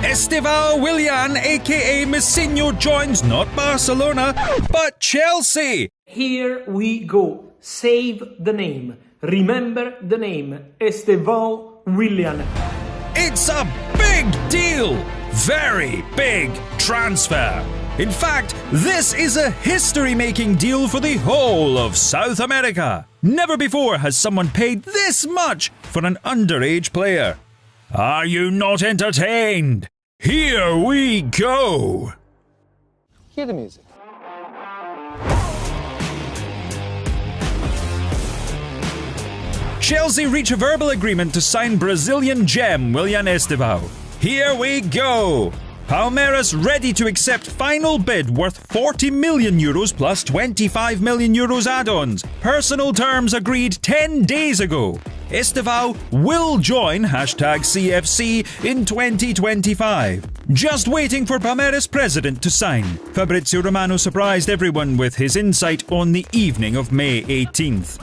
Estevão Willian, aka Messinho, joins not Barcelona, but Chelsea. Here we go. Save the name. Remember the name. Estevão Willian. It's a big deal. Very big transfer. In fact, this is a history-making deal for the whole of South America. Never before has someone paid this much for an underage player. Are you not entertained? Here we go! Hear the music. Chelsea reach a verbal agreement to sign Brazilian gem Willian Estevão. Here we go! Palmeiras ready to accept final bid worth 40 million euros plus 25 million euros add-ons. Personal terms agreed 10 days ago. Estevão will join #CFC in 2025. Just waiting for Palmeiras president to sign. Fabrizio Romano surprised everyone with his insight on the evening of May 18th.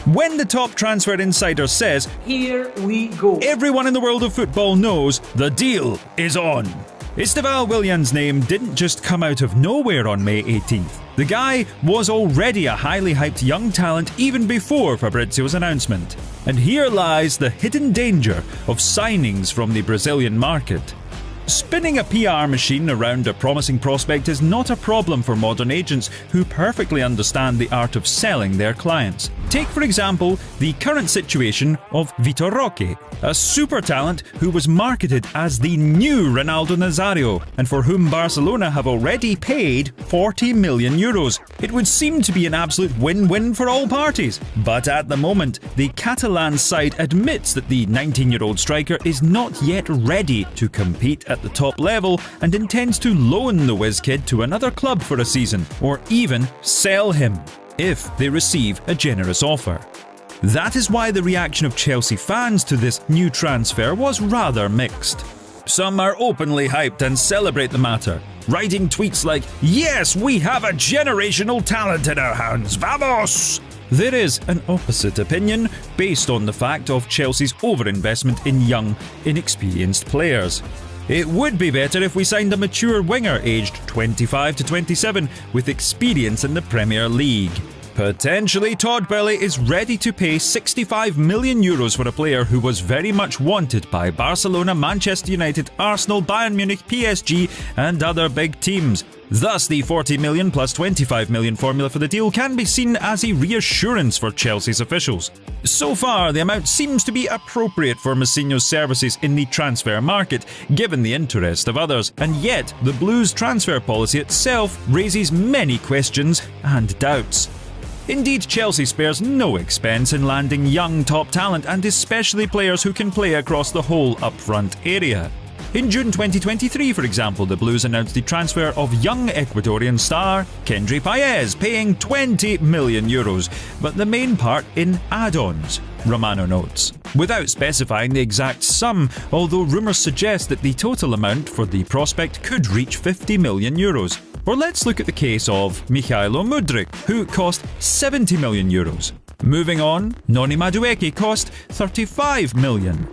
When the top transfer insider says, "Here we go," everyone in the world of football knows the deal is on. Estevão Willian's name didn't just come out of nowhere on May 18th. The guy was already a highly hyped young talent even before Fabrizio's announcement. And here lies the hidden danger of signings from the Brazilian market. Spinning a PR machine around a promising prospect is not a problem for modern agents who perfectly understand the art of selling their clients. Take, for example, the current situation of Vitor Roque, a super talent who was marketed as the new Ronaldo Nazario and for whom Barcelona have already paid 40 million euros. It would seem to be an absolute win-win for all parties. But at the moment, the Catalan side admits that the 19-year-old striker is not yet ready to compete at the top level and intends to loan the whiz kid to another club for a season, or even sell him, if they receive a generous offer. That is why the reaction of Chelsea fans to this new transfer was rather mixed. Some are openly hyped and celebrate the matter, writing tweets like, "Yes, we have a generational talent in our hands, vamos!" There is an opposite opinion based on the fact of Chelsea's overinvestment in young, inexperienced players. It would be better if we signed a mature winger aged 25 to 27 with experience in the Premier League. Potentially, Todd Boehly is ready to pay 65 million euros for a player who was very much wanted by Barcelona, Manchester United, Arsenal, Bayern Munich, PSG and other big teams. Thus, the 40 million plus 25 million formula for the deal can be seen as a reassurance for Chelsea's officials. So far, the amount seems to be appropriate for Messinho's services in the transfer market, given the interest of others, and yet the Blues' transfer policy itself raises many questions and doubts. Indeed, Chelsea spares no expense in landing young top talent and especially players who can play across the whole upfront area. In June 2023, for example, the Blues announced the transfer of young Ecuadorian star Kendry Páez, paying 20 million euros, but the main part in add-ons, Romano notes, without specifying the exact sum, although rumours suggest that the total amount for the prospect could reach 50 million euros. Or let's look at the case of Michailo Mudryk, who cost 70 million euros. Moving on, Noni Madueke cost 35 million.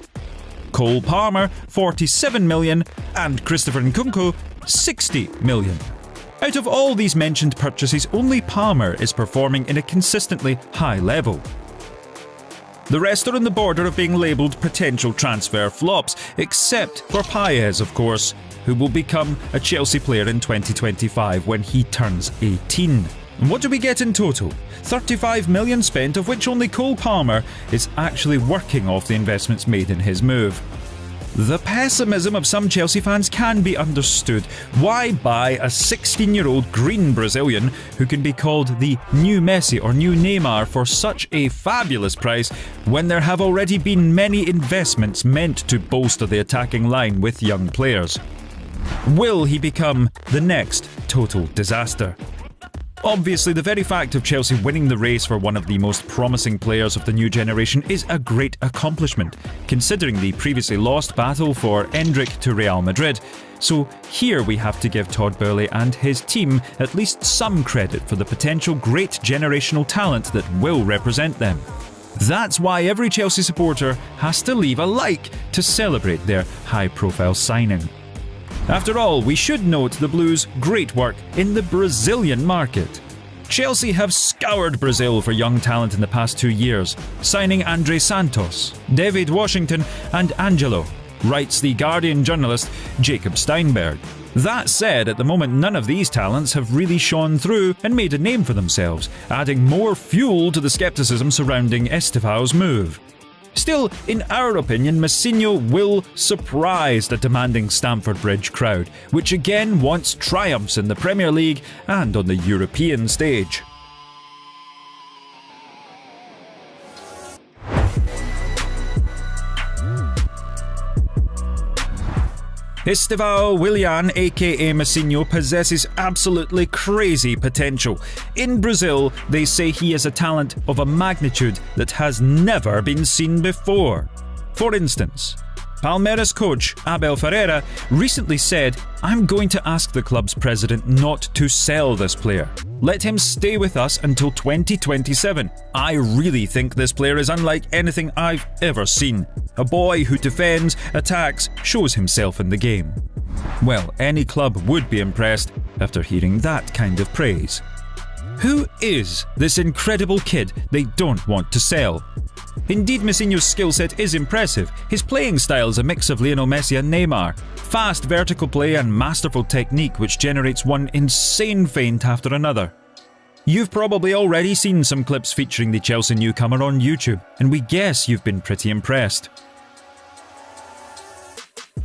Cole Palmer, 47 million, and Christopher Nkunku, 60 million. Out of all these mentioned purchases, only Palmer is performing in a consistently high level. The rest are on the border of being labelled potential transfer flops, except for Páez, of course, who will become a Chelsea player in 2025 when he turns 18. And what do we get in total? 35 million spent, of which only Cole Palmer is actually working off the investments made in his move. The pessimism of some Chelsea fans can be understood. Why buy a 16-year-old green Brazilian who can be called the new Messi or new Neymar for such a fabulous price when there have already been many investments meant to bolster the attacking line with young players? Will he become the next total disaster? Obviously, the very fact of Chelsea winning the race for one of the most promising players of the new generation is a great accomplishment, considering the previously lost battle for Endrick to Real Madrid. So here we have to give Todd Boehly and his team at least some credit for the potential great generational talent that will represent them. That's why every Chelsea supporter has to leave a like to celebrate their high-profile signing. After all, we should note the Blues' great work in the Brazilian market. Chelsea have scoured Brazil for young talent in the past 2 years, signing Andre Santos, David Washington and Angelo, writes the Guardian journalist Jacob Steinberg. That said, at the moment none of these talents have really shone through and made a name for themselves, adding more fuel to the scepticism surrounding Estevao's move. Still, in our opinion, Messinho will surprise the demanding Stamford Bridge crowd, which again wants triumphs in the Premier League and on the European stage. Estevão Willian, aka Messinho, possesses absolutely crazy potential. In Brazil, they say he is a talent of a magnitude that has never been seen before. For instance, Palmeiras coach Abel Ferreira recently said, "I'm going to ask the club's president not to sell this player. Let him stay with us until 2027. I really think this player is unlike anything I've ever seen. A boy who defends, attacks, shows himself in the game." Well, any club would be impressed after hearing that kind of praise. Who is this incredible kid they don't want to sell? Indeed, Messinho's skill set is impressive. His playing style is a mix of Lionel Messi and Neymar. Fast vertical play and masterful technique which generates one insane feint after another. You've probably already seen some clips featuring the Chelsea newcomer on YouTube, and we guess you've been pretty impressed.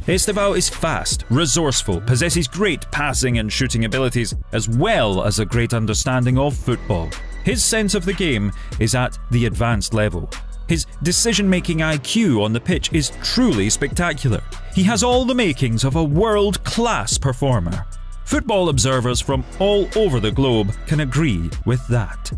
Estevão is fast, resourceful, possesses great passing and shooting abilities, as well as a great understanding of football. His sense of the game is at the advanced level. His decision-making IQ on the pitch is truly spectacular. He has all the makings of a world-class performer. Football observers from all over the globe can agree with that.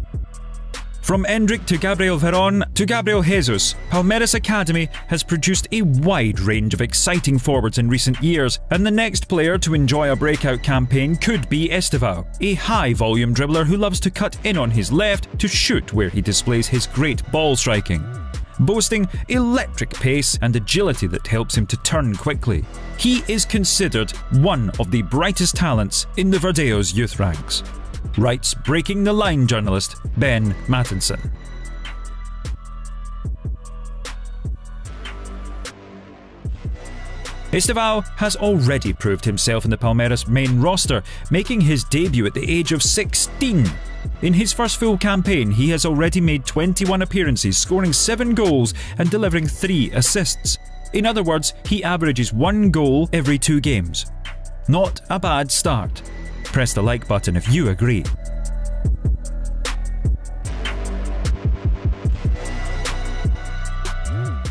From Endrick to Gabriel Veron to Gabriel Jesus, Palmeiras Academy has produced a wide range of exciting forwards in recent years, and the next player to enjoy a breakout campaign could be Estevão, a high-volume dribbler who loves to cut in on his left to shoot where he displays his great ball striking. Boasting electric pace and agility that helps him to turn quickly, he is considered one of the brightest talents in the Verdeo's youth ranks, writes Breaking the Line journalist Ben Mattinson. Estevão has already proved himself in the Palmeiras main roster, making his debut at the age of 16. In his first full campaign, he has already made 21 appearances, scoring 7 goals and delivering 3 assists. In other words, he averages 1 goal every 2 games. Not a bad start. Press the like button if you agree.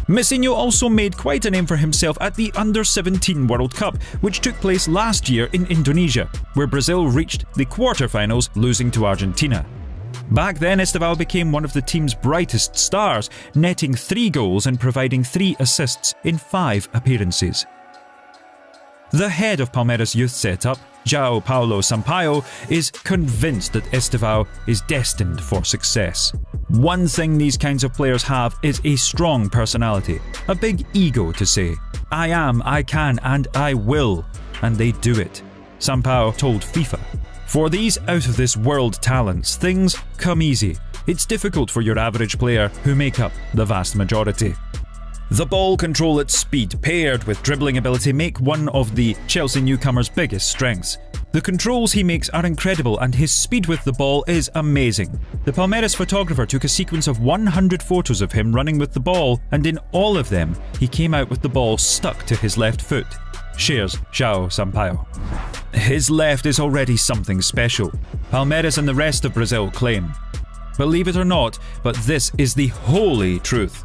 Messinho also made quite a name for himself at the Under-17 World Cup, which took place last year in Indonesia, where Brazil reached the quarter-finals, losing to Argentina. Back then, Estevão became one of the team's brightest stars, netting 3 goals and providing 3 assists in 5 appearances. The head of Palmeiras' youth setup, João Paulo Sampaio, is convinced that Estevão is destined for success. One thing these kinds of players have is a strong personality, a big ego to say, "I am, I can, and I will," and they do it, Sampaio told FIFA. For these out-of-this-world talents, things come easy. It's difficult for your average player, who make up the vast majority. The ball control at speed paired with dribbling ability make one of the Chelsea newcomer's biggest strengths. The controls he makes are incredible and his speed with the ball is amazing. The Palmeiras photographer took a sequence of 100 photos of him running with the ball, and in all of them, he came out with the ball stuck to his left foot, shares João Sampaio. His left is already something special, Palmeiras and the rest of Brazil claim. Believe it or not, but this is the holy truth.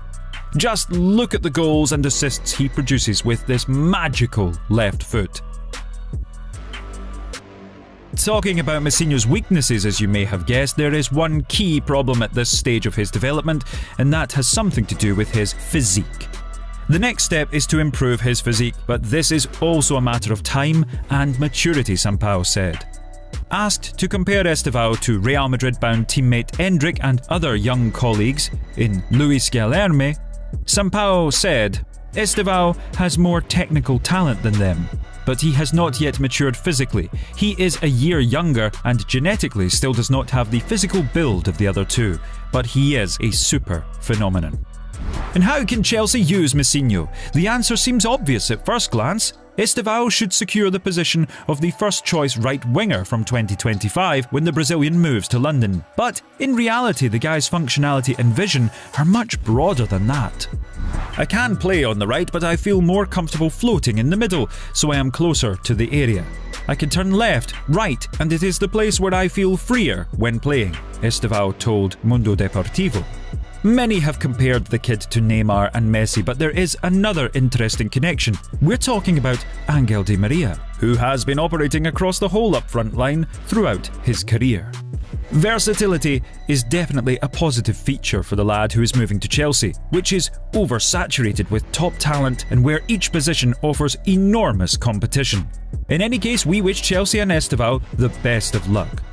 Just look at the goals and assists he produces with this magical left foot. Talking about Messinho's weaknesses, as you may have guessed, there is one key problem at this stage of his development, and that has something to do with his physique. The next step is to improve his physique, but this is also a matter of time and maturity, Sampaio said. Asked to compare Estevao to Real Madrid-bound teammate Endrick and other young colleagues in Luis Guilherme, Sampaio said, "Estevao has more technical talent than them, but he has not yet matured physically. He is a year younger and genetically still does not have the physical build of the other two, but he is a super phenomenon." And how can Chelsea use Messinho? The answer seems obvious at first glance. Estevao should secure the position of the first-choice right winger from 2025 when the Brazilian moves to London. But in reality, the guy's functionality and vision are much broader than that. "I can play on the right, but I feel more comfortable floating in the middle, so I am closer to the area. I can turn left, right, and it is the place where I feel freer when playing," Estevao told Mundo Deportivo. Many have compared the kid to Neymar and Messi, but there is another interesting connection. We're talking about Angel Di Maria, who has been operating across the whole up-front line throughout his career. Versatility is definitely a positive feature for the lad who is moving to Chelsea, which is oversaturated with top talent and where each position offers enormous competition. In any case, we wish Chelsea and Estevao the best of luck.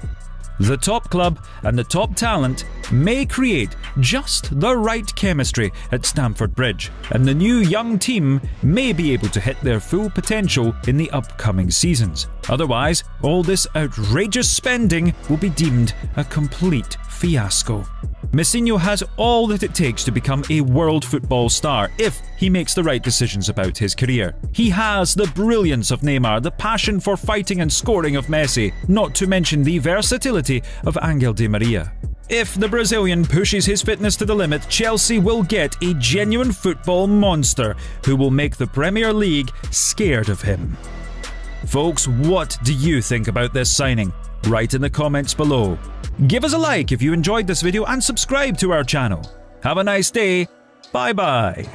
The top club and the top talent may create just the right chemistry at Stamford Bridge, and the new young team may be able to hit their full potential in the upcoming seasons. Otherwise, all this outrageous spending will be deemed a complete fiasco. Messinho has all that it takes to become a world football star if he makes the right decisions about his career. He has the brilliance of Neymar, the passion for fighting and scoring of Messi, not to mention the versatility of Angel Di Maria. If the Brazilian pushes his fitness to the limit, Chelsea will get a genuine football monster who will make the Premier League scared of him. Folks, what do you think about this signing? Write in the comments below. Give us a like if you enjoyed this video and subscribe to our channel. Have a nice day. Bye bye.